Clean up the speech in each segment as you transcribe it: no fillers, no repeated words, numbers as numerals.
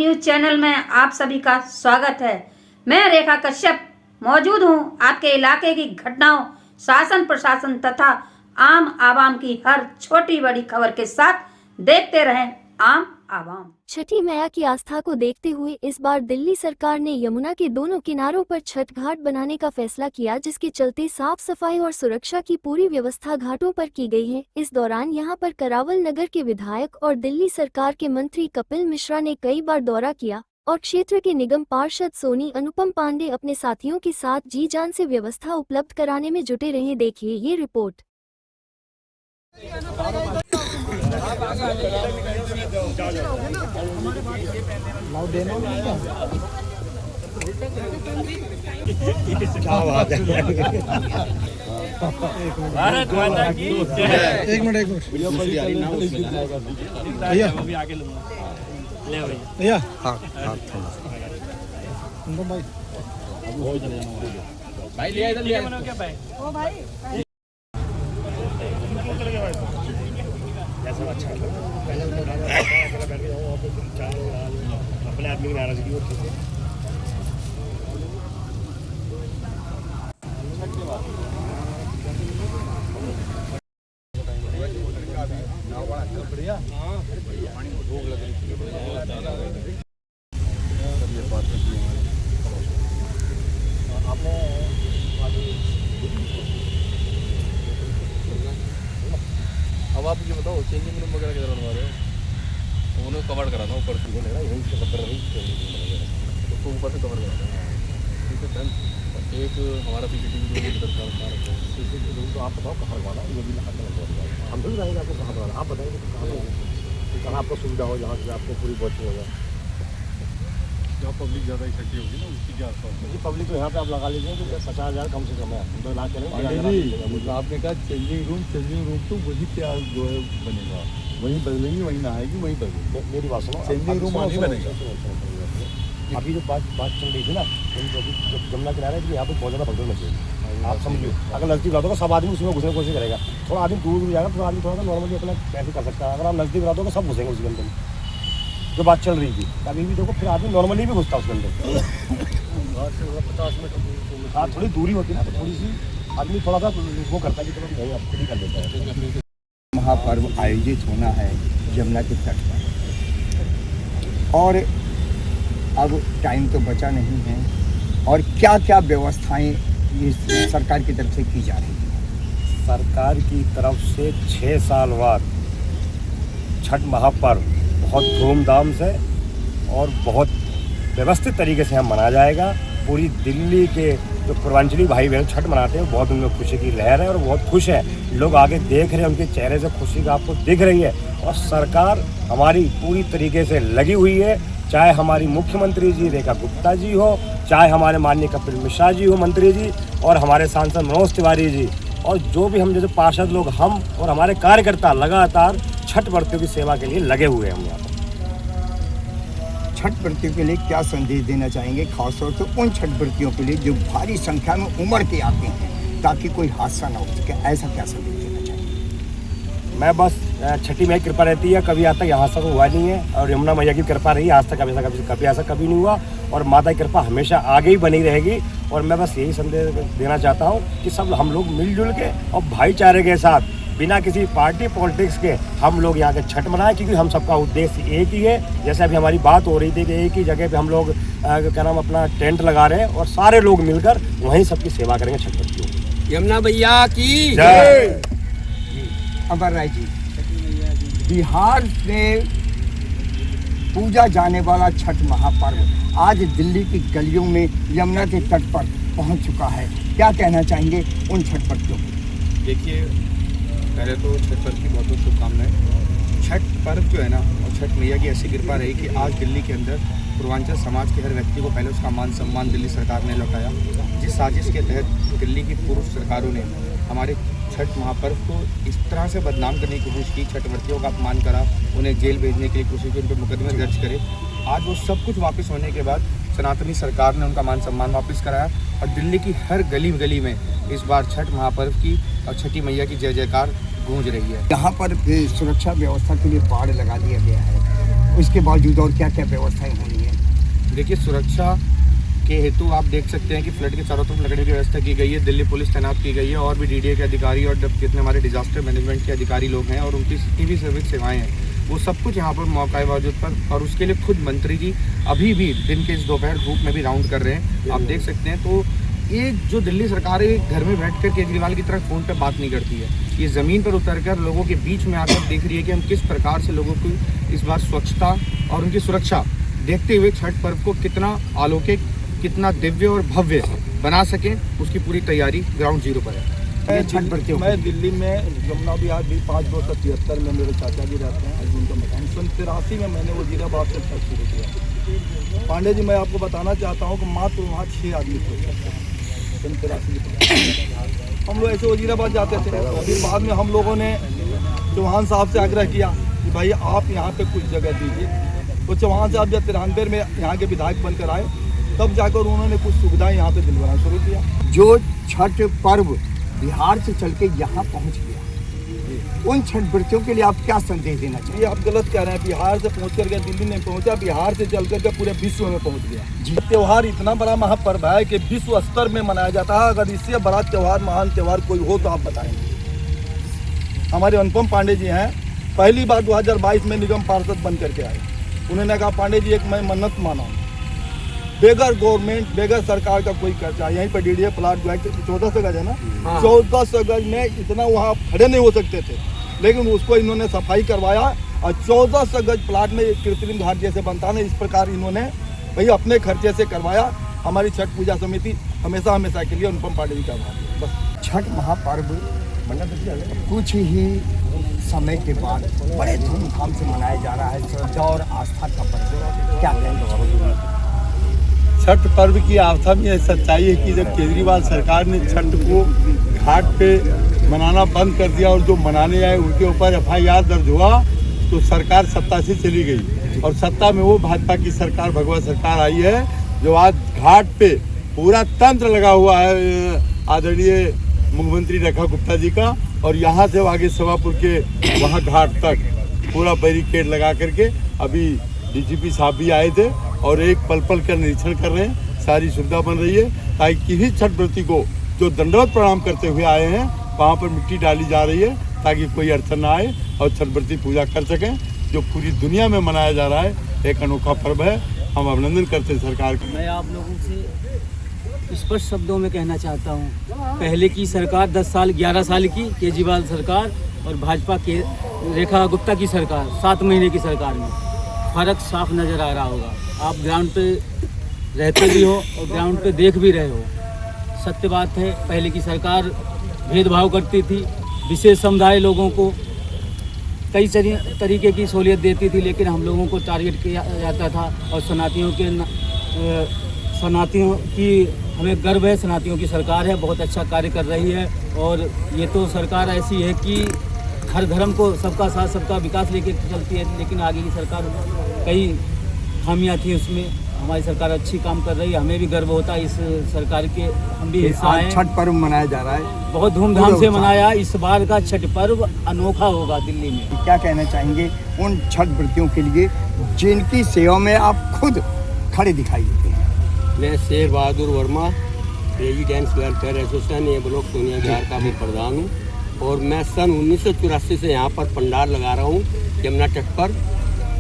News channel में आप सभी का स्वागत है। मैं रेखा कश्यप मौजूद हूं आपके इलाके की घटनाओं, शासन प्रशासन तथा आम आवाम की हर छोटी बड़ी खबर के साथ। देखते रहें आम आवाम। छठी मैया की आस्था को देखते हुए इस बार दिल्ली सरकार ने यमुना के दोनों किनारों पर छठ घाट बनाने का फैसला किया, जिसके चलते साफ सफाई और सुरक्षा की पूरी व्यवस्था घाटों पर की गई है। इस दौरान यहां पर करावल नगर के विधायक और दिल्ली सरकार के मंत्री कपिल मिश्रा ने कई बार दौरा किया और क्षेत्र के निगम पार्षद सोनी अनुपम पांडे अपने साथियों के साथ जी जान से व्यवस्था उपलब्ध कराने में जुटे रहे। देखिए ये रिपोर्ट। भारत माता की जय। एक मिनट भैया भैया हाँ भाई लिया इधर लिया क्या भाई ओ भाई ऐसा अच्छा अपने आदमी की नाराजगी होती है। अब आप ये बताओ चेंजिंग रूम वगैरह किधर बनवा रहे हो? उन्हें कवर कराना ऊपर से बोलेगा यहीं से पत्थर नहीं उसको ऊपर से कवर कराना है। ठीक है डन। एक हमारा सीसीटीवी रूम तो आप बताओ कहाँ लगवाना ये भी हम तो बताएंगे आपको कहाँ बनाना। आप बताएंगे कहाँ आपको सुविधा हो, जहाँ से आपको पूरी वॉचिंग हो जाए। जहाँ पब्लिक ज़्यादा इकट्ठी होगी ना उसकी क्या आसपास पब्लिक तो यहाँ पे आप लगा लीजिए तो 50,000 कम से कम है। 2 लाख के आपने कहा चेंजिंग रूम तो वही क्या जो है बनेगा, वहीं बदलेंगे, वहीं नहाएगी, वहीं बदलेंगे। मेरी बात सुनो, चेंजिंग रूम नहीं बनेगा। अभी जो बात चल रही थी ना जब जमुना किनारे यहाँ पे बहुत ज़्यादा भगदड़ मची है। आप समझिए अगर नज़दीक रह दो सब आदमी उसमें घुसने की कोशिश करेगा। थोड़ा आदमी दूर जाएगा तो आदमी थोड़ा सा नॉर्मली अपना कैसे कर सकता है। अगर आप नज़दीक रह दो सब घुसेंगे उसके अंदर। जो बात चल रही थी अभी भी देखो फिर आदमी नॉर्मली भी घुसता उसके अंदर। 50 मीटर हाँ थोड़ी दूरी होती है ना तो थोड़ी सी आदमी थोड़ा सा वो करता है कि चलो नहीं आप खुद ही कर लेता है। महापर्व आयोजित होना है यमुना के तट पर और अब टाइम तो बचा नहीं है और क्या क्या व्यवस्थाएं इस सरकार की तरफ से की जा रही है? सरकार की तरफ से 6 साल बाद छठ महापर्व बहुत धूमधाम से और बहुत व्यवस्थित तरीके से हम मनाया जाएगा। पूरी दिल्ली के जो पूर्वांचली भाई बहन छठ मनाते हैं बहुत उनमें खुशी की लहर है और बहुत खुश है। लोग आगे देख रहे हैं, उनके चेहरे से खुशी का आपको दिख रही है और सरकार हमारी पूरी तरीके से लगी हुई है। चाहे हमारी मुख्यमंत्री जी रेखा गुप्ता जी हो, चाहे हमारे माननीय कपिल मिश्रा जी हो मंत्री जी, और हमारे सांसद मनोज तिवारी जी, और जो भी हम जैसे पार्षद लोग हम और हमारे कार्यकर्ता लगातार छठ व्रतियों की सेवा के लिए लगे हुए हैं। हम यहाँ पर छठ व्रतियों के लिए क्या संदेश देना चाहेंगे, खासतौर से उन छठ व्रतियों के लिए जो भारी संख्या में उमड़ के आते हैं ताकि कोई हादसा ना हो सके? ऐसा क्या संदेश देना चाहिए? मैं बस छठी मैया की कृपा रहती है, कभी आज तक यहाँ तक हुआ नहीं है और यमुना मैया की कृपा रही आज तक कभी ऐसा कभी नहीं हुआ और माता की कृपा हमेशा आगे ही बनी रहेगी। और मैं बस यही संदेश देना चाहता हूँ कि सब हम लोग मिलजुल के और भाईचारे के साथ बिना किसी पार्टी पॉलिटिक्स के हम लोग यहाँ के छठ मनाएं, क्योंकि हम सबका उद्देश्य एक ही है। जैसे अभी हमारी बात हो रही थी कि एक ही जगह पे हम लोग क्या नाम अपना टेंट लगा रहे हैं और सारे लोग मिलकर वहीं सबकी सेवा करेंगे छठ व्रतियों। यमुना भैया की जय। अमर राय जी, बिहार से पूजा जाने वाला छठ महापर्व आज दिल्ली की गलियों में यमुना के तट पर पहुंच चुका है। क्या कहना चाहेंगे उन छठ व्रतियों को? देखिए पहले तो छठ पर्व की बहुत बहुत शुभकामनाएं। छठ पर्व जो है ना और छठ मैया की ऐसी कृपा रही कि आज दिल्ली के अंदर पूर्वांचल समाज के हर व्यक्ति को पहले उसका मान सम्मान दिल्ली सरकार ने लौटाया। जिस साजिश के तहत दिल्ली की पूर्व सरकारों ने हमारे छठ महापर्व को इस तरह से बदनाम करने की कोशिश की, छठ व्रतियों का अपमान करा, उन्हें जेल भेजने के लिए कोशिश की, उन पर मुकदमे दर्ज करे, आज वो सब कुछ वापस होने के बाद सनातनी सरकार ने उनका मान सम्मान वापस कराया और दिल्ली की हर गली गली में इस बार छठ महापर्व की और छठी मैया की जय जयकार गूंज रही है। यहाँ पर सुरक्षा व्यवस्था के लिए बाड़ लगा दिया गया है उसके बावजूद और क्या क्या व्यवस्थाएं होनी है? देखिए, सुरक्षा के हेतु आप देख सकते हैं कि फ्लड के चारों तरफ लगने की व्यवस्था की गई है। दिल्ली पुलिस तैनात की गई है और भी डीडीए के अधिकारी और जितने हमारे डिजास्टर मैनेजमेंट के अधिकारी लोग हैं और उनकी जितनी भी सर्विस सेवाएं हैं वो सब कुछ यहाँ पर मौका बावजूद पर, और उसके लिए खुद मंत्री जी अभी भी दिन के इस दोपहर धूप में भी राउंड कर रहे हैं, आप देख सकते हैं। तो ये जो दिल्ली सरकार है घर में बैठकर केजरीवाल की तरह फ़ोन पे बात नहीं करती है, ये ज़मीन पर उतरकर लोगों के बीच में आकर देख रही है कि हम किस प्रकार से लोगों को इस बार स्वच्छता और उनकी सुरक्षा देखते हुए छठ पर्व को कितना अलौकिक, कितना दिव्य और भव्य बना सकें, उसकी पूरी तैयारी ग्राउंड जीरो पर है। मैं दिल्ली में यमुना विहार भी 5273 में मेरे चाचा जी रहते हैं, अर्जुन का मकान। 83 में मैंने वजीराबाद से छठ शुरू किया। पांडे जी, मैं आपको बताना चाहता हूँ कि मात्र वहाँ 6 आदमी थे 83 हम लोग ऐसे वजीराबाद जाते थे। फिर बाद में हम लोगों ने चौहान साहब से आग्रह किया कि भाई आप यहाँ पे कुछ जगह दीजिए। तो चौहान साहब जब 93 में यहाँ के विधायक बनकर आए तब जाकर उन्होंने कुछ सुविधाएं यहाँ पे दिलवाना शुरू किया। जो छठ पर्व बिहार से चल के यहाँ पहुँच गया, उन छठ व्रतियों के लिए आप क्या संदेश देना चाहिए? ये आप गलत कह रहे हैं। बिहार से पहुँच कर के दिल्ली नहीं पहुँचा, बिहार से चल कर के पूरे विश्व में पहुँच गया। त्यौहार इतना बड़ा महापर्व है कि विश्व स्तर में मनाया जाता है। अगर इससे बड़ा त्यौहार, महान त्यौहार कोई हो तो आप बताएंगे। हमारे अनुपम पांडे जी हैं, पहली बार 2022 में निगम पार्षद बन करके आए। उन्होंने कहा पांडे जी एक मैं मन्नत माना हूँ, बेगर गवर्नमेंट, बेगर सरकार का कोई खर्चा, यहीं पर डीडीए प्लाट जो है 1400 गज है ना, 1400 गज में इतना वहाँ खड़े नहीं हो सकते थे, लेकिन उसको इन्होंने सफाई करवाया और 1400 गज प्लाट में कृत्रिम घाट जैसे बनता ना, इस प्रकार इन्होंने भाई अपने खर्चे से करवाया। हमारी छठ पूजा समिति हमेशा हमेशा के लिए अनुपम पांडे जी का आभार है। बस छठ महापर्व कुछ ही समय के बाद बड़े धूमधाम से मनाया जा रहा है, श्रद्धा और आस्था का पर्व। क्या कहेंगे? छठ पर्व की आस्था में यह सच्चाई है कि जब केजरीवाल सरकार ने छठ को घाट पे मनाना बंद कर दिया और जो मनाने आए उनके ऊपर FIR दर्ज हुआ तो सरकार सत्ता से चली गई और सत्ता में वो भाजपा की सरकार, भगवा सरकार आई है जो आज घाट पे पूरा तंत्र लगा हुआ है आदरणीय मुख्यमंत्री रेखा गुप्ता जी का, और यहाँ से आगे सवापुर के वहाँ घाट तक पूरा बैरिकेड लगा करके अभी DGP साहब भी आए थे और एक पल पल का निरीक्षण कर रहे हैं। सारी सुविधा बन रही है ताकि किसी छठ व्रती को जो दंडवत प्रणाम करते हुए आए हैं वहाँ पर मिट्टी डाली जा रही है ताकि कोई अड़चन ना आए और छठ व्रती पूजा कर सकें, जो पूरी दुनिया में मनाया जा रहा है। एक अनोखा पर्व है, हम अभिनंदन करते हैं सरकार का। मैं आप लोगों से स्पष्ट शब्दों में कहना चाहता हूँ, पहले की सरकार 10 साल 11 साल की केजरीवाल सरकार और भाजपा के रेखा गुप्ता की सरकार 7 महीने की सरकार में फ़र्क साफ नज़र आ रहा होगा। आप ग्राउंड पे रहते भी हो और ग्राउंड पे देख भी रहे हो। सत्य बात है, पहले की सरकार भेदभाव करती थी, विशेष समुदाय लोगों को कई तरीके की सहूलियत देती थी, लेकिन हम लोगों को टारगेट किया जाता था। और सनातियों की हमें गर्व है, सनातियों की सरकार है, बहुत अच्छा कार्य कर रही है। और ये तो सरकार ऐसी है कि हर धर्म को सबका साथ सबका विकास लेके चलती है, लेकिन आगे की सरकार कई खामियां थी उसमें। हमारी सरकार अच्छी काम कर रही है, हमें भी गर्व होता है इस सरकार के, हम भी हिस्सा हैं। छठ पर्व मनाया जा रहा है, बहुत धूमधाम से मनाया। इस बार का छठ पर्व अनोखा होगा दिल्ली में। क्या कहना चाहेंगे उन छठ व्रतियों के लिए जिनकी सेवा में आप खुद खड़े दिखाई देते हैं? मैं Sher Bahadur Verma, residents welfare association A block Sonia Vihar का मैं प्रधान हूँ, और मैं सन 1984 से यहाँ पर पंडाल लगा रहा हूँ यमुना तट पर।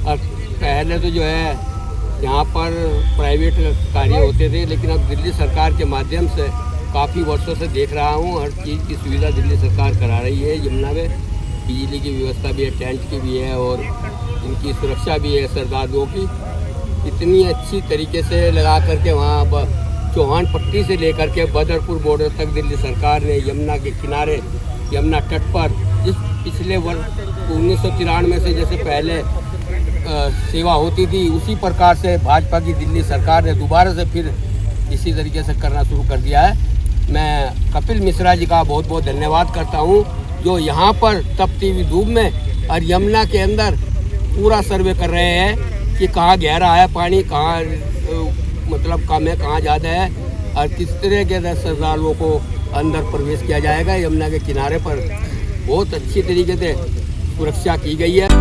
और पहले तो जो है यहाँ पर प्राइवेट कार्य होते थे, लेकिन अब दिल्ली सरकार के माध्यम से काफ़ी वर्षों से देख रहा हूँ हर चीज़ की सुविधा दिल्ली सरकार करा रही है। यमुना में बिजली की व्यवस्था भी है, टेंट की भी है, और इनकी सुरक्षा भी है श्रद्धालुओं की। इतनी अच्छी तरीके से लगा करके वहाँ चौहान पट्टी से लेकर के बदरपुर बॉर्डर तक दिल्ली सरकार ने यमुना के किनारे यमुना तट पर जिस पिछले वर्ष 1993 से जैसे पहले सेवा होती थी, उसी प्रकार से भाजपा की दिल्ली सरकार ने दोबारा से फिर इसी तरीके से करना शुरू कर दिया है। मैं कपिल मिश्रा जी का बहुत बहुत धन्यवाद करता हूँ, जो यहाँ पर तपती हुई धूप में और यमुना के अंदर पूरा सर्वे कर रहे हैं कि कहाँ गहरा है पानी, कहाँ मतलब कम है, कहाँ ज़्यादा है, और किस तरह के श्रद्धालुओं को अंदर प्रवेश किया जाएगा। यमुना के किनारे पर बहुत अच्छी तरीके से सुरक्षा की गई है।